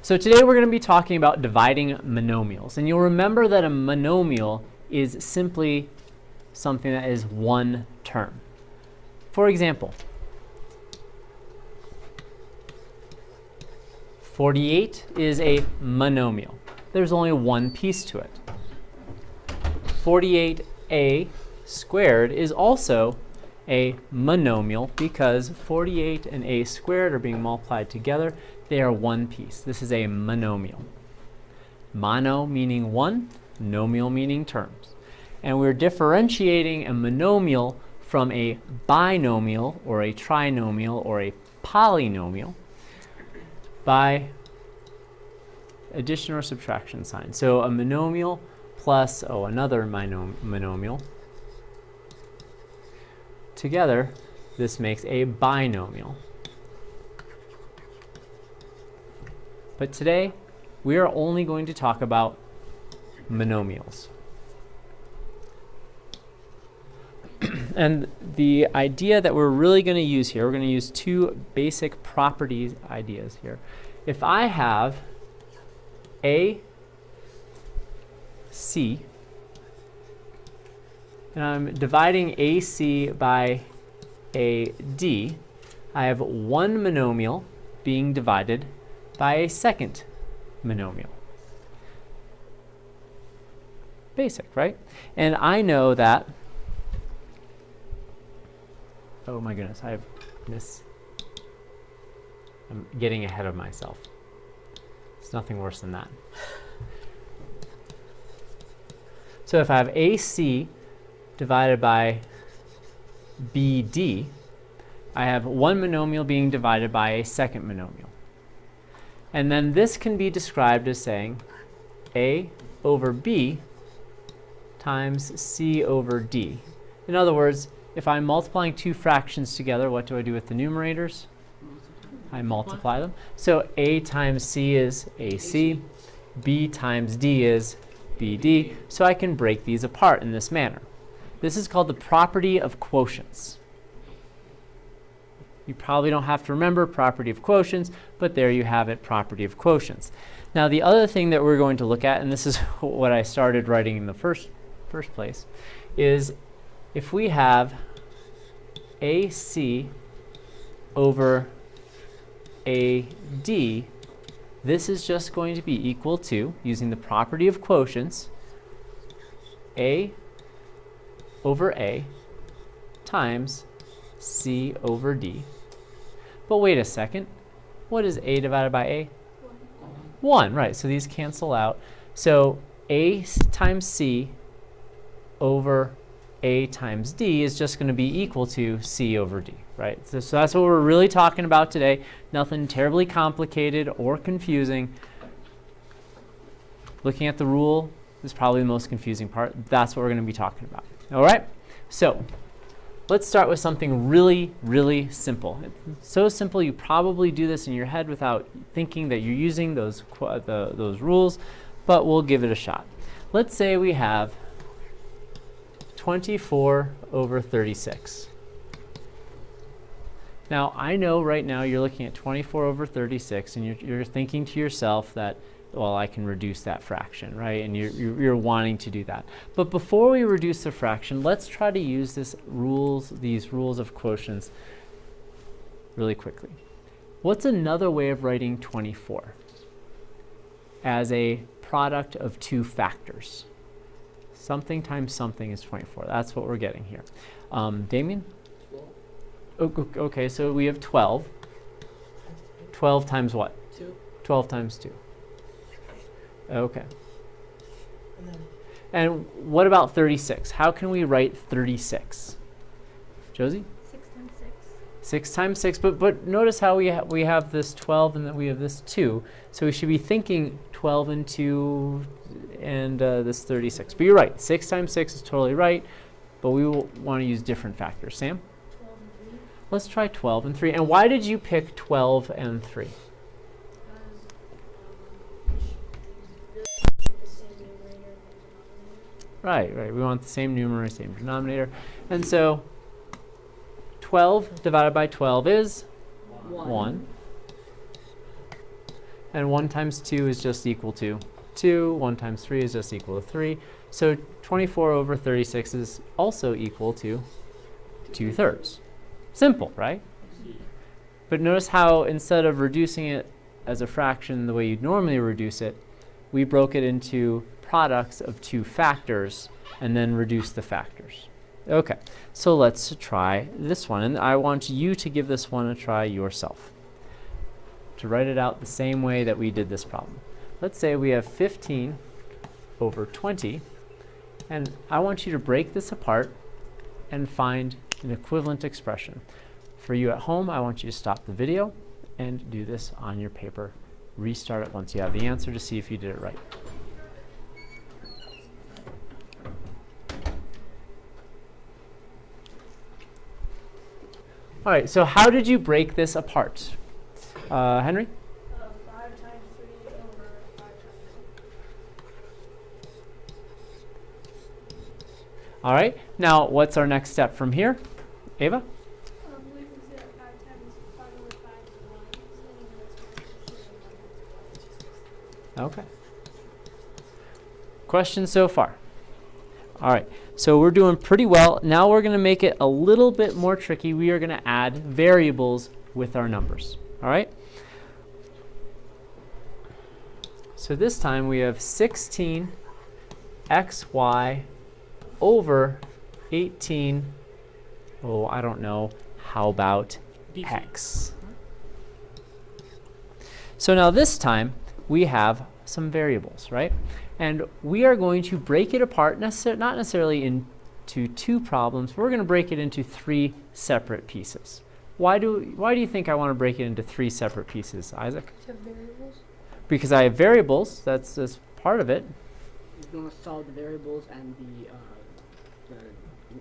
So today we're going to be talking about dividing monomials. And you'll remember that a monomial is simply something that is one term. For example, 48 is a monomial. There's only one piece to it. 48a squared is also a monomial because 48 and a squared are being multiplied together. They are one piece. This is a monomial. Mono meaning one, nomial meaning terms. And we're differentiating a monomial from a binomial or a trinomial or a polynomial by addition or subtraction sign. So a monomial plus, another monomial. Together, this makes a binomial. But today, we are only going to talk about monomials. And the idea that we're really going to use here, we're going to use two basic properties ideas here. If I have a c, and I'm dividing AC by AD, I have one monomial being divided by a second monomial. Basic, right? And I know that, oh my goodness, I'm getting ahead of myself. It's nothing worse than that. So if I have AC divided by BD, I have one monomial being divided by a second monomial. And then this can be described as saying A over B times C over D. In other words, if I'm multiplying two fractions together, what do I do with the numerators? I multiply them. So A times C is AC, B times D is BD. So I can break these apart in this manner. This is called the property of quotients. You probably don't have to remember property of quotients, but there you have it, property of quotients. Now the other thing that we're going to look at, and this is what I started writing in the first place, is if we have AC over AD, this is just going to be equal to, using the property of quotients, A over A times C over D. But wait a second. What is A divided by A? 1, right. So these cancel out. So A times C over A times D is just going to be equal to C over D, right? So that's what we're really talking about today. Nothing terribly complicated or confusing. Looking at the rule is probably the most confusing part. That's what we're going to be talking about. All right? So let's start with something really, really simple. It's so simple you probably do this in your head without thinking that you're using those rules, but we'll give it a shot. Let's say we have 24 over 36. Now, I know right now you're looking at 24 over 36, and you're thinking to yourself that, well, I can reduce that fraction, right? And you're wanting to do that. But before we reduce the fraction, let's try to use these rules of quotients really quickly. What's another way of writing 24? As a product of two factors. Something times something is 24. That's what we're getting here. Damien? 12. Okay, so we have 12. 12 times what? 2. 12 times 2. Okay. And what about 36? How can we write 36? Josie? 6 times 6. 6 times 6, but notice how we have this 12 and then we have this 2. So we should be thinking 12 and 2 and this 36. But you're right, 6 times 6 is totally right, but we will want to use different factors. Sam? 12 and 3. Let's try 12 and 3. And why did you pick 12 and 3? Right. We want the same numerator, same denominator. And so 12 divided by 12 is 1. And 1 times 2 is just equal to 2. 1 times 3 is just equal to 3. So 24 over 36 is also equal to 2/3. Simple, right? But notice how instead of reducing it as a fraction the way you'd normally reduce it, we broke it into products of 2 factors and then reduced the factors. Okay, so let's try this one. And I want you to give this one a try yourself, to write it out the same way that we did this problem. Let's say we have 15 over 20, and I want you to break this apart and find an equivalent expression. For you at home, I want you to stop the video and do this on your paper. Restart it once you have the answer to see if you did it right. All right, so how did you break this apart? Henry? 5 times 3 over 5 times 1. All right, now what's our next step from here? Ava? We can say that 5 times 5 over 5 is 1. Okay. Questions so far? All right, so we're doing pretty well. Now we're going to make it a little bit more tricky. We are going to add variables with our numbers. All right? So this time we have 16xy over 18, oh, I don't know, how about x? So now this time we have some variables, right? And we are going to break it apart, not necessarily into 2 problems. We're going to break it into 3 separate pieces. Why do you think I want to break it into 3 separate pieces, Isaac? To have variables? Because I have variables. That's part of it. You're going to solve the variables and the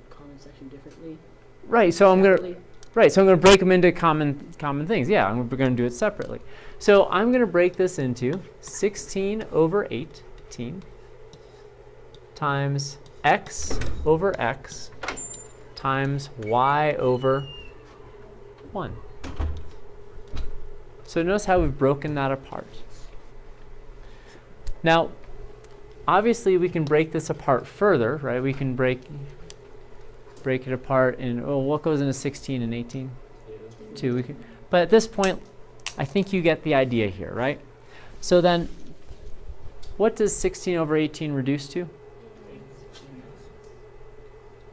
common section differently. Right. So I'm going to break them into common things. Yeah, we're going to do it separately. So I'm going to break this into 16 over 18 times x over x times y over 1. So notice how we've broken that apart. Now, obviously we can break this apart further, right? We can break it apart in, oh, what goes into 16 and 18? 2. But at this point, I think you get the idea here, right? So then, what does 16 over 18 reduce to?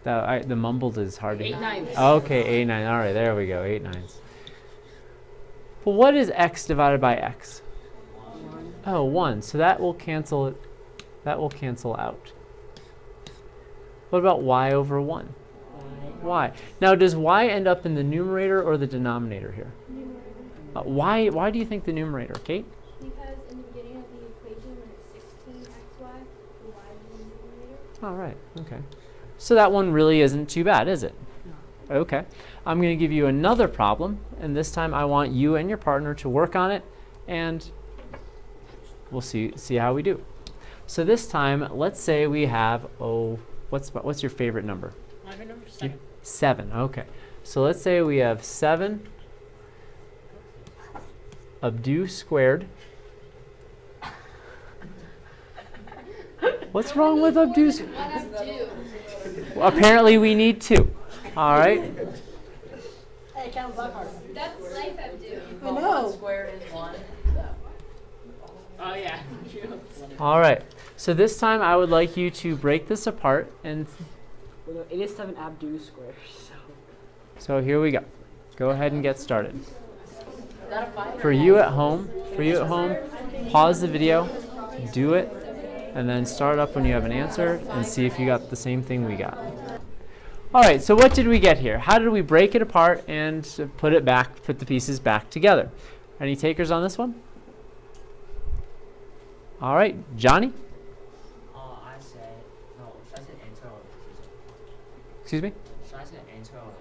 The mumbled is hard to hear. 8/9. Okay, 8/9. All right, there we go, 8/9. Well, what is x divided by x? 1. Oh, 1. So that will cancel. That will cancel out. What about y over 1? Y. Now, does y end up in the numerator or the denominator here? Numerator. Why do you think the numerator, Kate? Because in the beginning of the equation, when it's 16xy, the y is in the numerator. All right. Okay. So that one really isn't too bad, is it? No. Okay. I'm going to give you another problem, and this time I want you and your partner to work on it, and we'll see how we do. So this time, let's say we have, what's your favorite number? My favorite number is 7. 7. Okay. So let's say we have 7 abdo squared. What's wrong with abdo? Well, apparently we need 2. All right. Hey, count black card. That's life abdo. I know. Square is 1. Oh, yeah. All right. So this time I would like you to break this apart, and Well, it is 7 abdo squares. so here we go. Go ahead and get started. For you at home, pause the video, do it, and then start up when you have an answer and see if you got the same thing we got. All right, so what did we get here? How did we break it apart and put the pieces back together? Any takers on this one? All right, Johnny? I said, no, should I say enter or procedure? Excuse me? Should I say enter or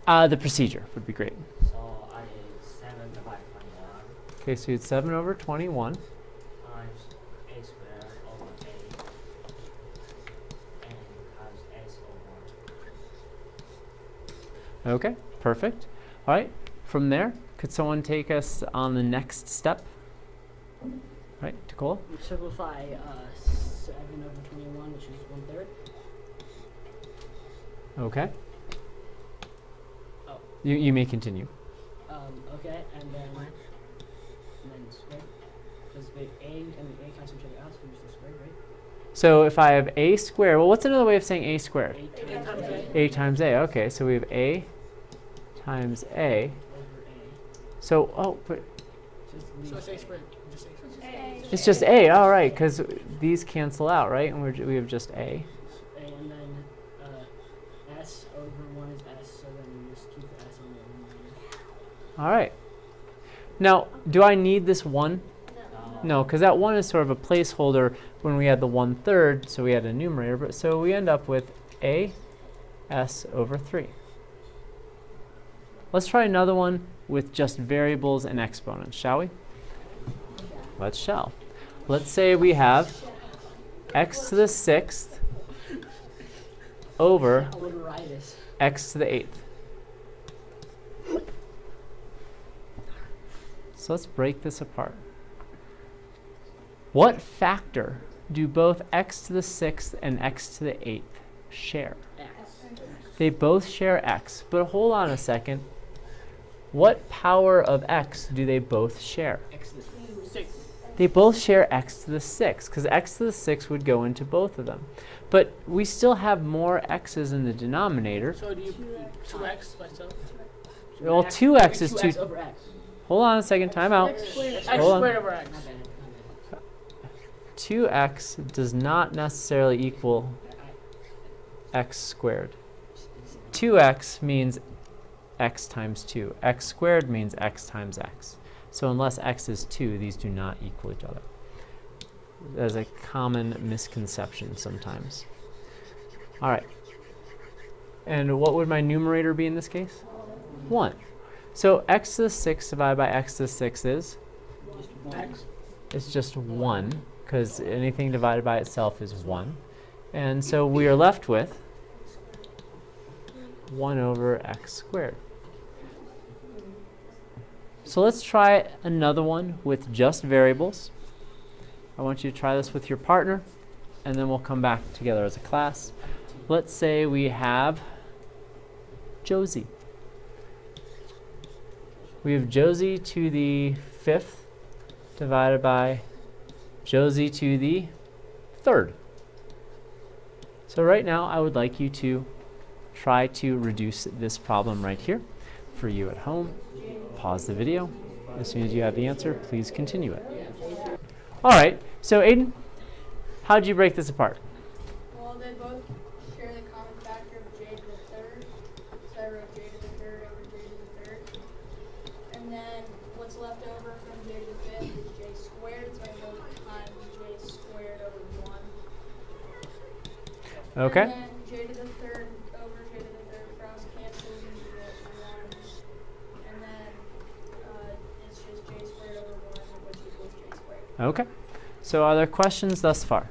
procedure? The procedure would be great. So I did 7 divided by 21 Okay, so it's 7 over 21. times a squared over a and times x over 1. Okay, perfect. All right, from there, could someone take us on the next step? Right, Tacola? We simplify 7 over 21, which is 1/3. Okay. Oh. You may continue. Okay, and then square. Because the a and the a cancel each other out, so we use the square, right? So if I have a squared, well, what's another way of saying a squared? 8 times a A times a. Okay, so we have a times a. over a. So, oh, but Just leave. So it's a squared. Just a squared. it's just a. All right, because these cancel out, right? And we have just a. And then s over 1 is s, so then we just keep the s on the numerator. All right. Now, do I need this 1? No, because that 1 is sort of a placeholder when we had the 1/3, so we had a numerator. But so we end up with a s over 3. Let's try another one with just variables and exponents, shall we? Let's shall. Let's say we have x to the 6th over I would write this. x to the 8th. So let's break this apart. What factor do both x to the 6th and x to the 8th share? X. They both share x, but hold on a second. What power of x do they both share? X is 6. They both share x to the 6th, because x to the 6th would go into both of them. But we still have more x's in the denominator. So do you 2x by itself? Well, 2x is 2. over x. Hold on a second, time out. X Hold on. squared over x. Not bad. 2x does not necessarily equal x squared. 2x means x times 2. X squared means x times x. So unless x is 2, these do not equal each other. That's a common misconception sometimes. All right. And what would my numerator be in this case? 1. So x to the 6 divided by x to the 6 is? Just 1. X. It's just 1, because anything divided by itself is 1. And so we are left with 1 over x squared. So let's try another one with just variables. I want you to try this with your partner, and then we'll come back together as a class. Let's say we have Josie. We have Josie to the 5th divided by Josie to the 3rd. So right now I would like you to try to reduce this problem right here for you at home. Pause the video. As soon as you have the answer, please continue it. All right, so Aiden, how did you break this apart? Well, they both share the common factor of j to the 3rd. So I wrote j to the 3rd over j to the 3rd. And then what's left over from j to the 5th is j squared. So I wrote times j squared over 1. Okay. And then j to the 3rd over j to the 3rd cross cancels and you get 1. And then it's just j squared over 1, which equals j squared. Okay. So are there questions thus far?